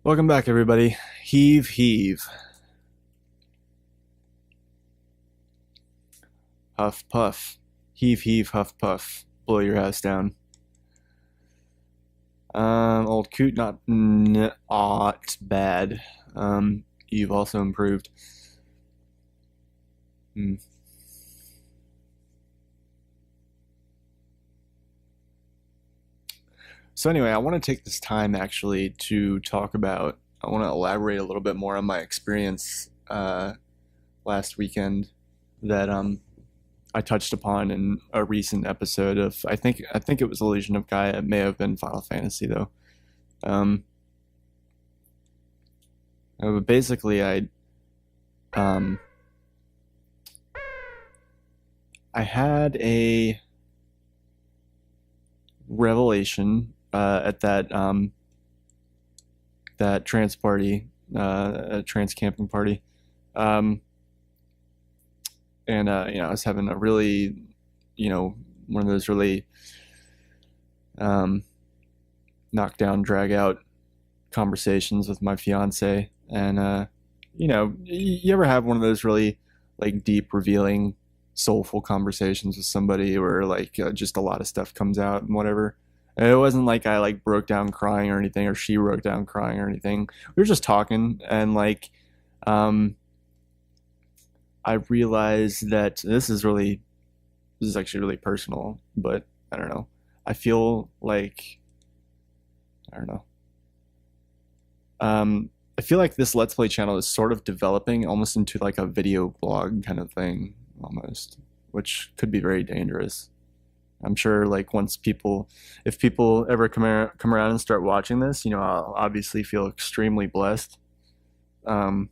Welcome back, everybody. Heave, heave. Huff, puff. Heave, heave, huff, puff. Blow your house down. Old coot, not bad. You've also improved. So anyway, I want to take this time actually to talk about, I want to elaborate a little bit more on my experience last weekend that I touched upon in a recent episode of, I think it was Illusion of Gaia. It may have been Final Fantasy though. But basically I had a revelation at that trans party, trans camping party, and I was having a really, one of those really knockdown, drag out conversations with my fiance, and you ever have one of those really like deep, revealing, soulful conversations with somebody where like just a lot of stuff comes out and whatever. And it wasn't like I like broke down crying or anything, or she broke down crying or anything. We were just talking, and like I realized that this is actually really personal, but I don't know. I feel like I don't know. I feel like this Let's Play channel is sort of developing almost into like a video blog kind of thing, almost, which could be very dangerous. I'm sure like if people ever come around and start watching this, I'll obviously feel extremely blessed. But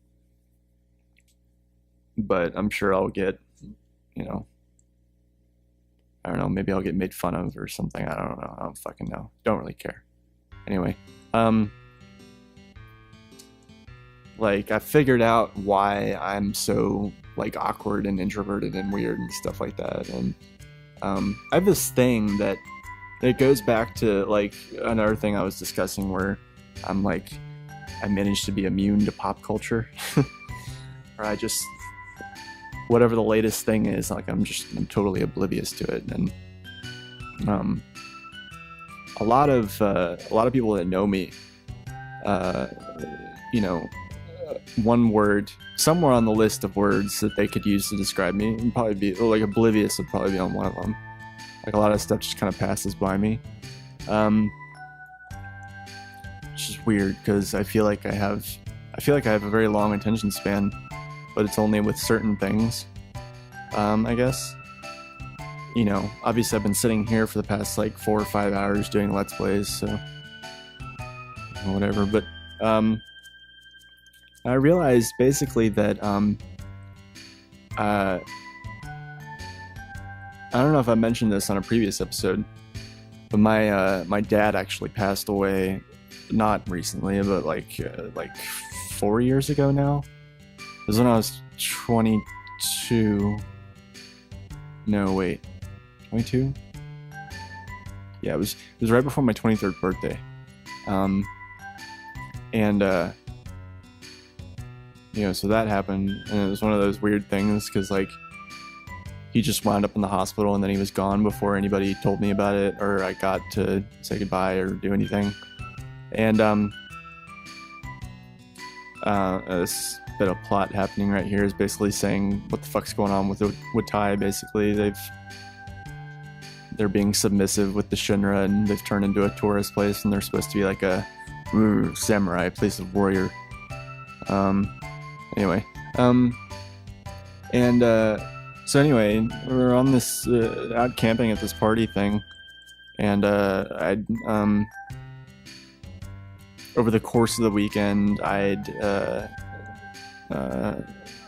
I'm sure I'll get, I don't know, maybe I'll get made fun of or something. I don't know. I don't fucking know. Don't really care. Anyway, like I figured out why I'm so like awkward and introverted and weird and stuff like that. And I have this thing that it goes back to like another thing I was discussing where I managed to be immune to pop culture. Or I just, whatever the latest thing is, like I'm totally oblivious to it. And a lot of people that know me, one word somewhere on the list of words that they could use to describe me and probably be like oblivious would probably be on one of them. Like a lot of stuff just kind of passes by me, which is weird because I feel like I have a very long attention span, but it's only with certain things. I guess obviously I've been sitting here for the past like 4 or 5 hours doing Let's Plays, so whatever. But I realized basically that I don't know if I mentioned this on a previous episode, but my dad actually passed away not recently, but like 4 years ago now. It was when I was 22. No, wait, 22? Yeah, it was right before my 23rd birthday. So that happened, and it was one of those weird things because like he just wound up in the hospital and then he was gone before anybody told me about it or I got to say goodbye or do anything. And this bit of plot happening right here is basically saying what the fuck's going on with Wutai. Basically, they're being submissive with the Shinra, and they've turned into a tourist place, and they're supposed to be like a samurai place of warrior. Anyway, so anyway, we're on this out camping at this party thing, and over the course of the weekend, I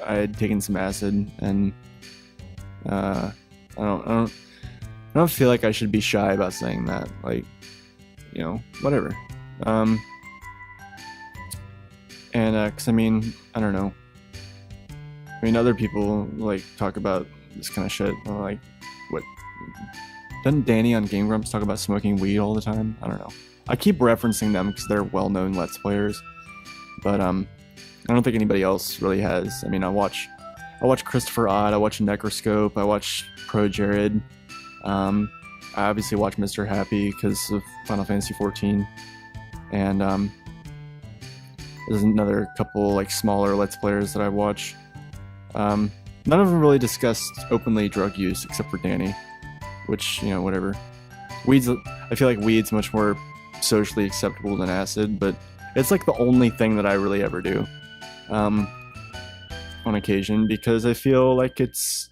had taken some acid, and I don't feel like I should be shy about saying that, like, whatever. And because I don't know. Other people like talk about this kind of shit. Like, what? Doesn't Danny on Game Grumps talk about smoking weed all the time? I don't know. I keep referencing them because they're well-known Let's Players. but I don't think anybody else really has. I mean, I watch Christopher Odd, I watch Necroscope, I watch Pro Jared. I obviously watch Mr. Happy because of Final Fantasy 14, and there's another couple like smaller Let's Players that I watch. None of them really discussed openly drug use except for Danny, which, you know, whatever. Weed's, I feel like weed's much more socially acceptable than acid, but it's like the only thing that I really ever do on occasion, because I feel like it's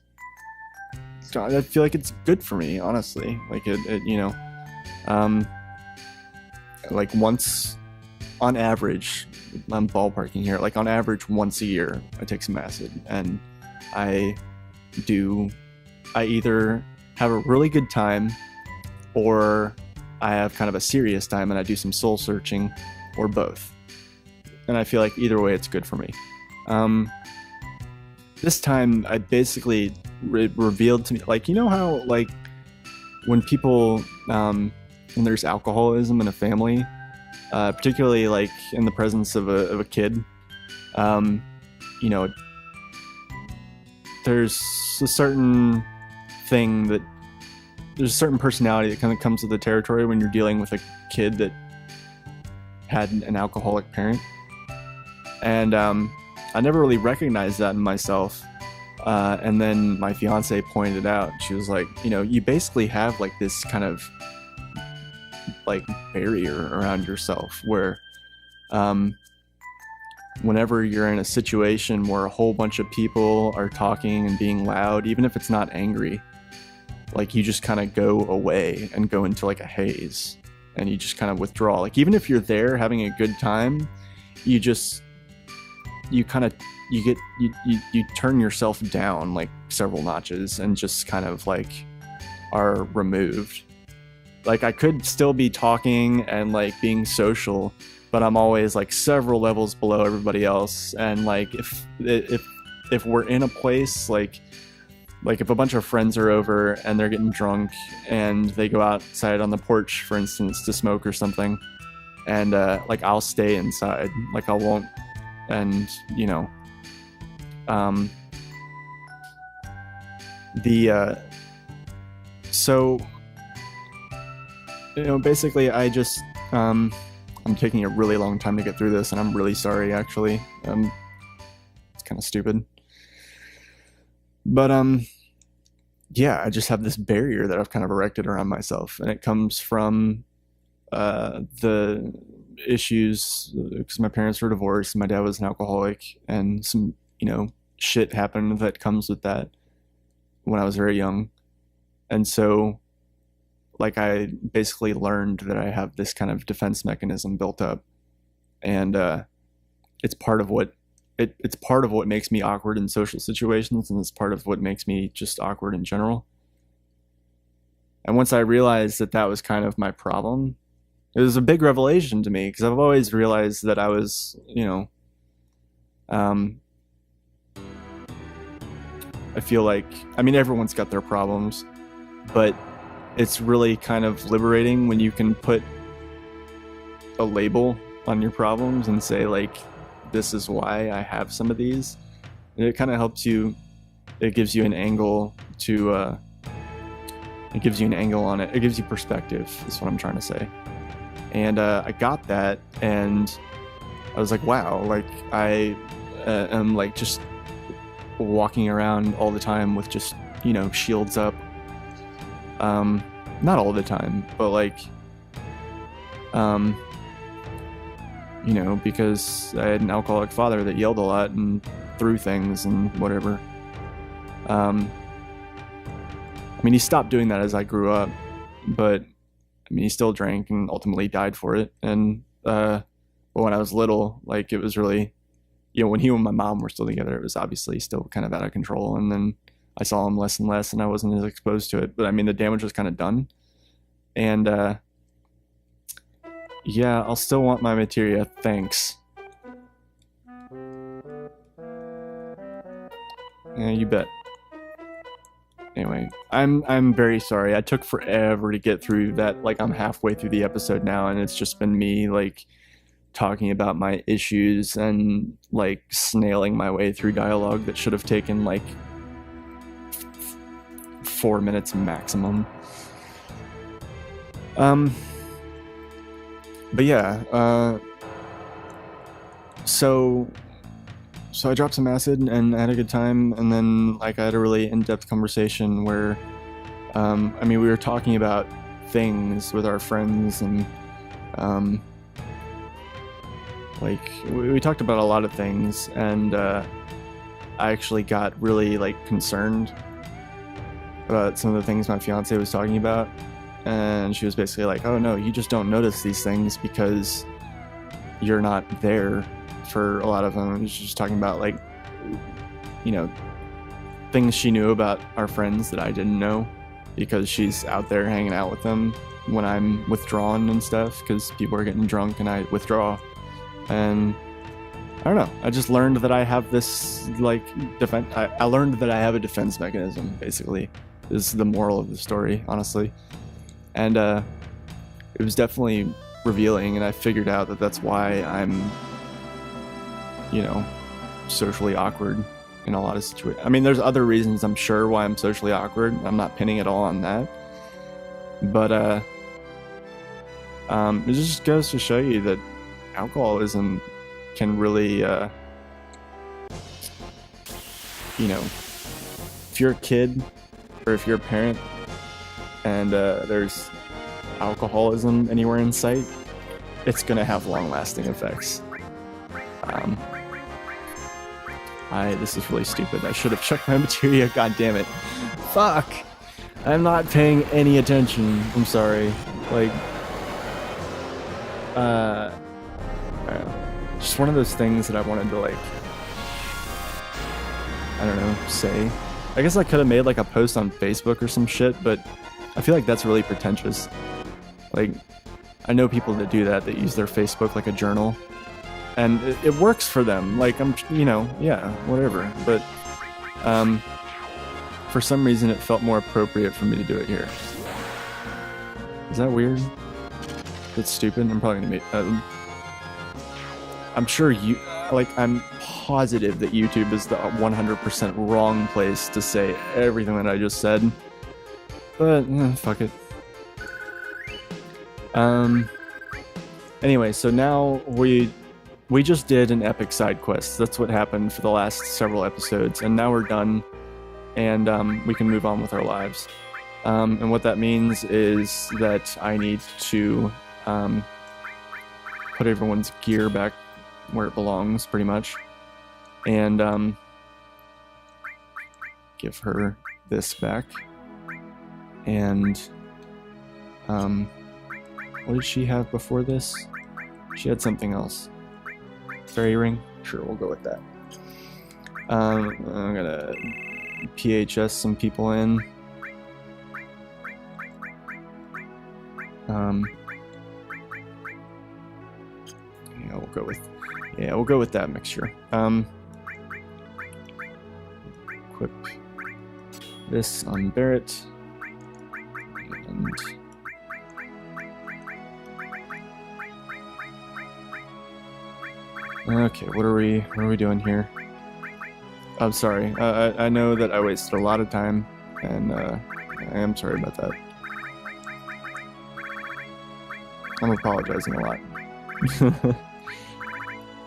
good for me, honestly. Like it you know, like once on average, I'm ballparking here, like on average once a year I take some acid, and I either have a really good time or I have kind of a serious time and I do some soul searching, or both. And I feel like either way it's good for me. This time I basically revealed to me, like, you know how like when people when there's alcoholism in a family, particularly like in the presence of a kid, you know, there's a certain thing that there's a certain personality that kind of comes with the territory when you're dealing with a kid that had an alcoholic parent. And I never really recognized that in myself. And then my fiance pointed it out. She was like, you know, you basically have like this kind of like barrier around yourself where whenever you're in a situation where a whole bunch of people are talking and being loud, even if it's not angry, like you just kind of go away and go into like a haze and you just kind of withdraw. Like even if you're there having a good time, you turn yourself down like several notches and just kind of like are removed. Like I could still be talking and like being social, but I'm always like several levels below everybody else. And like if we're in a place like if a bunch of friends are over and they're getting drunk and they go outside on the porch, for instance, to smoke or something, and like I'll stay inside, like I won't, and you know, so you know, basically I just I'm taking a really long time to get through this, and I'm really sorry, actually. It's kind of stupid, but yeah, I just have this barrier that I've kind of erected around myself, and it comes from the issues because my parents were divorced, my dad was an alcoholic, and some, you know, shit happened that comes with that when I was very young. And so like I basically learned that I have this kind of defense mechanism built up, and it's part of what makes me awkward in social situations, and it's part of what makes me just awkward in general. And once I realized that that was kind of my problem, it was a big revelation to me, because I've always realized that I was, you know, I feel like, I mean, everyone's got their problems, but it's really kind of liberating when you can put a label on your problems and say like, this is why I have some of these. And it kind of helps you, it gives you an angle to it gives you an angle on it, it gives you perspective, is what I'm trying to say. And I got that, and I was like, wow, like I am like just walking around all the time with just, you know, shields up. Not all the time, but like you know, because I had an alcoholic father that yelled a lot and threw things and whatever. I mean, he stopped doing that as I grew up, but I mean, he still drank and ultimately died for it. And but when I was little, like it was really, you know, when he and my mom were still together, it was obviously still kind of out of control. And then I saw him less and less, and I wasn't as exposed to it. But I mean, the damage was kind of done. And yeah, I'll still want my materia, thanks. Yeah, you bet. Anyway, I'm very sorry. I took forever to get through that. Like, I'm halfway through the episode now, and it's just been me like talking about my issues and like snailing my way through dialogue that should have taken like 4 minutes maximum. But yeah, so I dropped some acid and had a good time, and then like I had a really in-depth conversation where I mean, we were talking about things with our friends, and like we talked about a lot of things, and I actually got really like concerned about some of the things my fiance was talking about, and she was basically like, oh no, you just don't notice these things because you're not there for a lot of them. And she's just talking about like, you know, things she knew about our friends that I didn't know because she's out there hanging out with them when I'm withdrawn and stuff, because people are getting drunk and I withdraw. And I don't know, I just learned that I have this like defense. I learned that I have a defense mechanism, basically, is the moral of the story, honestly. And it was definitely revealing, and I figured out that that's why I'm, you know, socially awkward in a lot of situations. I mean, there's other reasons, I'm sure, why I'm socially awkward. I'm not pinning it all on that. But it just goes to show you that alcoholism can really, you know, if you're a kid or if you're a parent and there's alcoholism anywhere in sight, it's gonna have long-lasting effects. This is really stupid. I should have checked my materia. God damn it! Fuck! I'm not paying any attention. I'm sorry. Like, I don't know. Just one of those things that I wanted to like, I don't know, say. I guess I could have made like a post on Facebook or some shit, but I feel like that's really pretentious. Like, I know people that do that use their Facebook like a journal, and it works for them. Like, you know, yeah, whatever. But for some reason, it felt more appropriate for me to do it here. Is that weird? That's stupid. I'm probably gonna make. I'm sure I'm positive that YouTube is the 100% wrong place to say everything that I just said. But fuck it. Anyway, so now we just did an epic side quest. That's what happened for the last several episodes, and now we're done, and we can move on with our lives. And what that means is that I need to put everyone's gear back where it belongs, pretty much, and give her this back. And what did she have before this? She had something else. Fairy ring? Sure, we'll go with that. I'm gonna PHS some people in. Yeah, we'll go with that mixture. Equip this on Barrett. And okay, what are we doing here? I'm sorry. I know that I wasted a lot of time, and I am sorry about that. I'm apologizing a lot.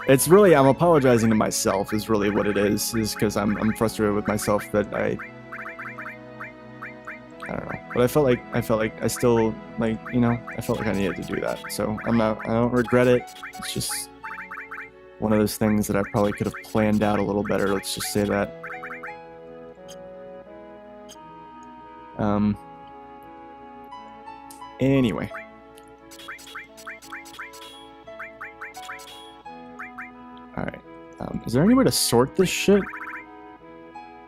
It's really, I'm apologizing to myself is really what it is because I'm frustrated with myself that I don't know. But I felt like I still, like, you know, I felt like I needed to do that. So I don't regret it. It's just one of those things that I probably could have planned out a little better. Let's just say that. Anyway. Alright. Is there any way to sort this shit?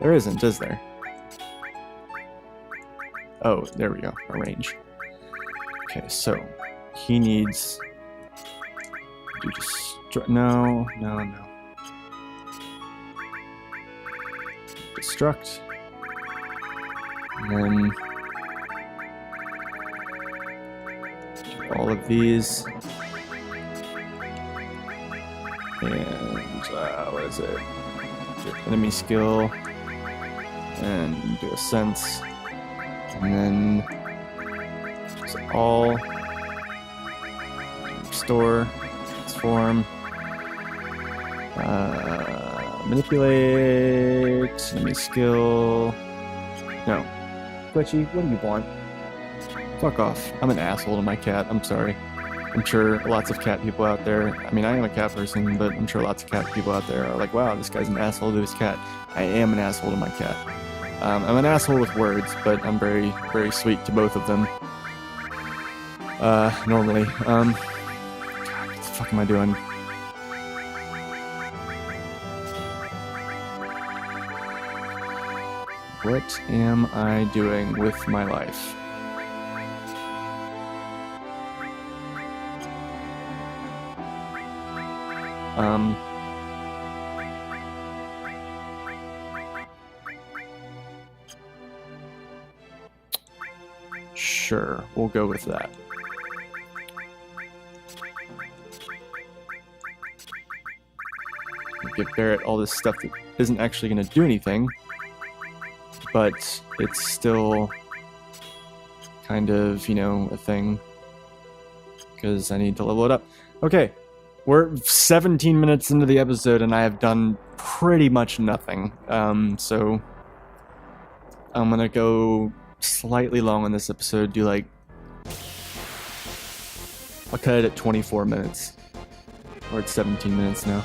There isn't, is there? Oh, there we go. Arrange. Okay, so he needs to just no. Destruct. And then do all of these. And what is it? Enemy skill, and do a sense, and then all, restore, transform, manipulate, enemy skill. No, Glitchy, what do you want? Fuck off. I'm an asshole to my cat. I'm sorry. I'm sure lots of cat people out there, I mean, I am a cat person, but I'm sure lots of cat people out there are like, wow, this guy's an asshole to his cat. I am an asshole to my cat. I'm an asshole with words, but I'm very, very sweet to both of them. Normally. God, what the fuck am I doing? What am I doing with my life? Sure, we'll go with that. Give Barrett all this stuff that isn't actually going to do anything, but it's still kind of, you know, a thing, because I need to level it up. Okay, we're 17 minutes into the episode, and I have done pretty much nothing, so I'm going to go slightly long on this episode, do like, I'll cut it at 24 minutes, or it's 17 minutes now.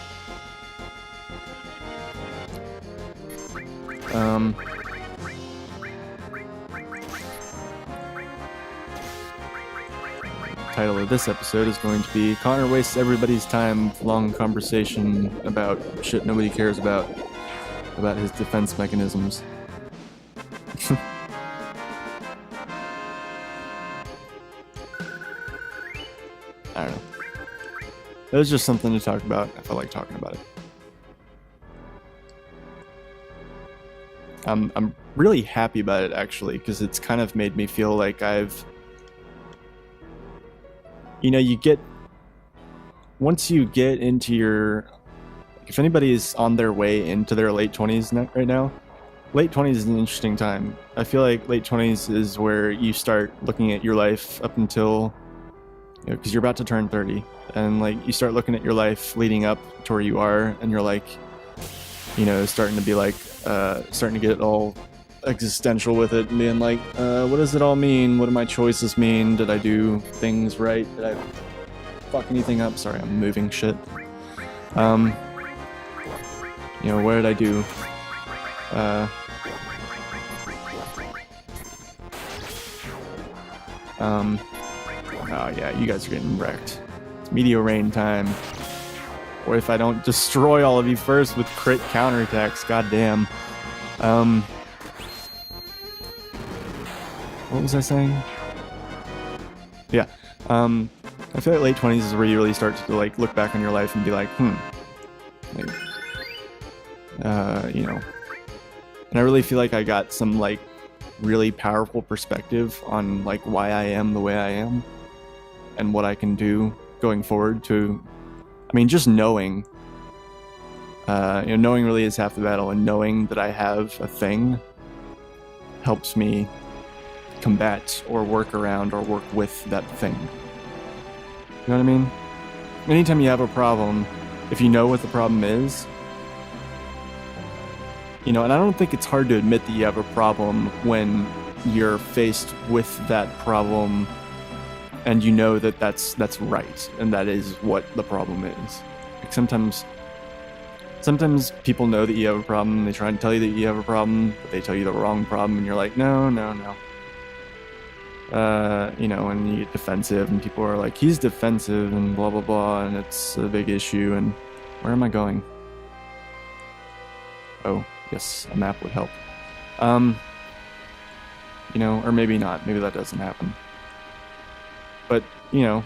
Title of this episode is going to be Connor Wastes Everybody's Time with Long Conversation about shit nobody cares about his defense mechanisms. I don't know. It was just something to talk about. I felt like talking about it. I'm really happy about it, actually, because it's kind of made me feel like I've... You know, once you get into your... If anybody is on their way into their late 20s right now, late 20s is an interesting time. I feel like late 20s is where you start looking at your life up until... You know, because you're about to turn 30, and like you start looking at your life leading up to where you are, and you're like, you know, starting to be like, starting to get all existential with it, and being like, what does it all mean? What do my choices mean? Did I do things right? Did I fuck anything up? Sorry, I'm moving shit. You know, what did I do? Oh yeah, you guys are getting wrecked. It's meteor rain time. Or if I don't destroy all of you first with crit counterattacks, goddamn. What was I saying? Yeah. I feel like late 20s is where you really start to like look back on your life and be like, like, you know. And I really feel like I got some like really powerful perspective on like why I am the way I am and what I can do going forward to, I mean, just knowing, you know, knowing really is half the battle, and knowing that I have a thing helps me combat or work around or work with that thing. You know what I mean? Anytime you have a problem, if you know what the problem is, you know, and I don't think it's hard to admit that you have a problem when you're faced with that problem and you know that that's right and that is what the problem is. Like sometimes people know that you have a problem, they try to tell you that you have a problem, but they tell you the wrong problem, and you're like, no. You know, and you get defensive, and people are like, he's defensive, and blah, blah, blah, and it's a big issue, and where am I going? Oh, yes, a map would help. You know, or maybe not, maybe that doesn't happen. But, you know,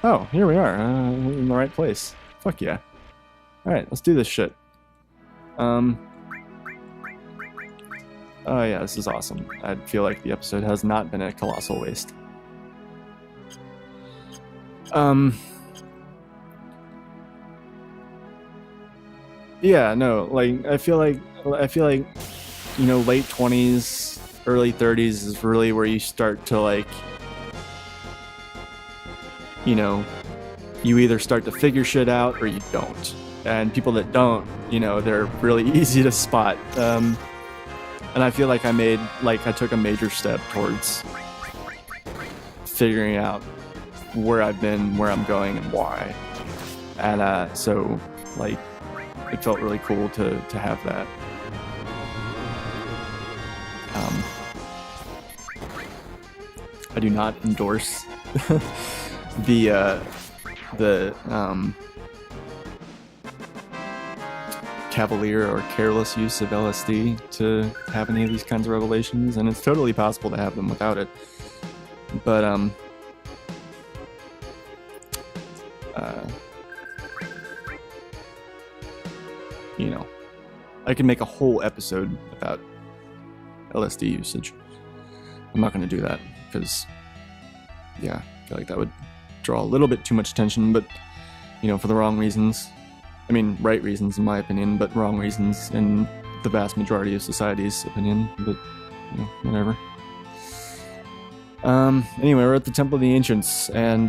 oh, here we are, in the right place. Fuck yeah. Alright, let's do this shit. Oh yeah, this is awesome. I feel like the episode has not been a colossal waste. Yeah, no, like I feel like you know, late 20s, early 30s is really where you start to like, you know, you either start to figure shit out or you don't. And people that don't, you know, they're really easy to spot. And I feel like I took a major step towards figuring out where I've been, where I'm going, and why. And so, like, it felt really cool to have that. I do not endorse the cavalier or careless use of LSD to have any of these kinds of revelations, and it's totally possible to have them without it. But you know, I can make a whole episode about LSD usage. I'm not going to do that because, yeah, I feel like that would draw a little bit too much attention, but, you know, for the wrong reasons. I mean, right reasons in my opinion, but wrong reasons in the vast majority of society's opinion, but, you know, whatever. Anyway, we're at the Temple of the Ancients, and,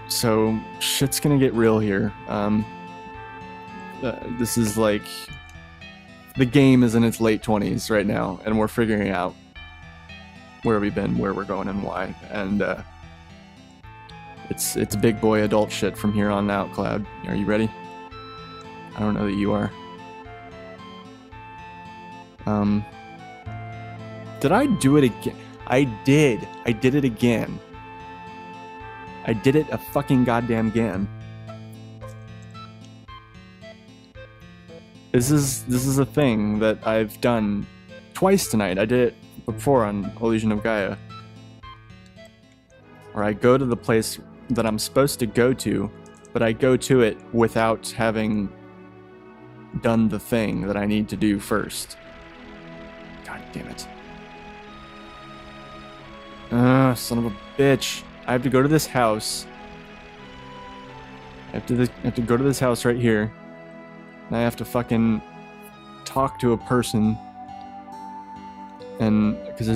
so shit's gonna get real here. This is like, the game is in its late 20s right now, and we're figuring out where we've been, where we're going, and why. And it's big boy adult shit from here on out, Cloud. Are you ready? I don't know that you are. Did I do it again? I did. I did it again. I did it a fucking goddamn again. This is a thing that I've done twice tonight. I did it before on Illusion of Gaia. Where I go to the place that I'm supposed to go to, but I go to it without having done the thing that I need to do first. God damn it. Son of a bitch. I have to go to this house. I have to go to this house right here. And I have to fucking talk to a person, and because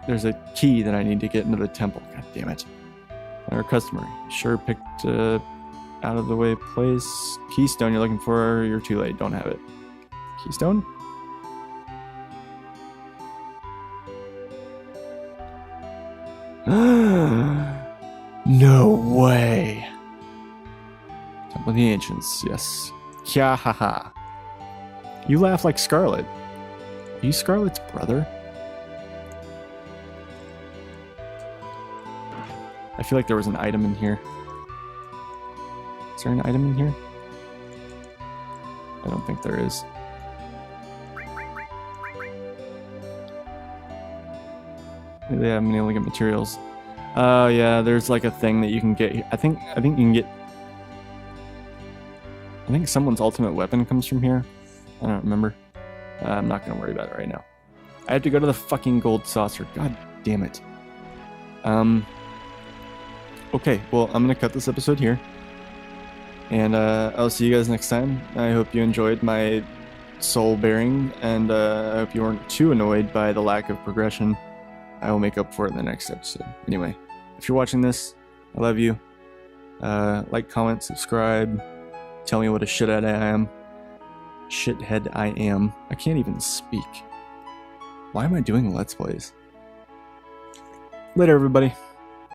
there's a key that I need to get into the temple. God damn it! Our customer sure picked out of the way place. Keystone you're looking for. You're too late. Don't have it. Keystone? No way. Temple of the Ancients. Yes. Kya ha ha. You laugh like Scarlet. Are you Scarlet's brother? I feel like there was an item in here. Is there an item in here? I don't think there is. They have many elegant materials. Oh yeah, there's like a thing that you can get. I think you can get. I think someone's ultimate weapon comes from here. I don't remember. I'm not gonna worry about it right now. I have to go to the fucking gold saucer. God damn it. Okay, well, I'm gonna cut this episode here. And I'll see you guys next time. I hope you enjoyed my soul bearing, and I hope you weren't too annoyed by the lack of progression. I will make up for it in the next episode. Anyway, if you're watching this, I love you. Like, comment, subscribe. Tell me what a shithead I am. Shithead I am. I can't even speak. Why am I doing Let's Plays? Later, everybody.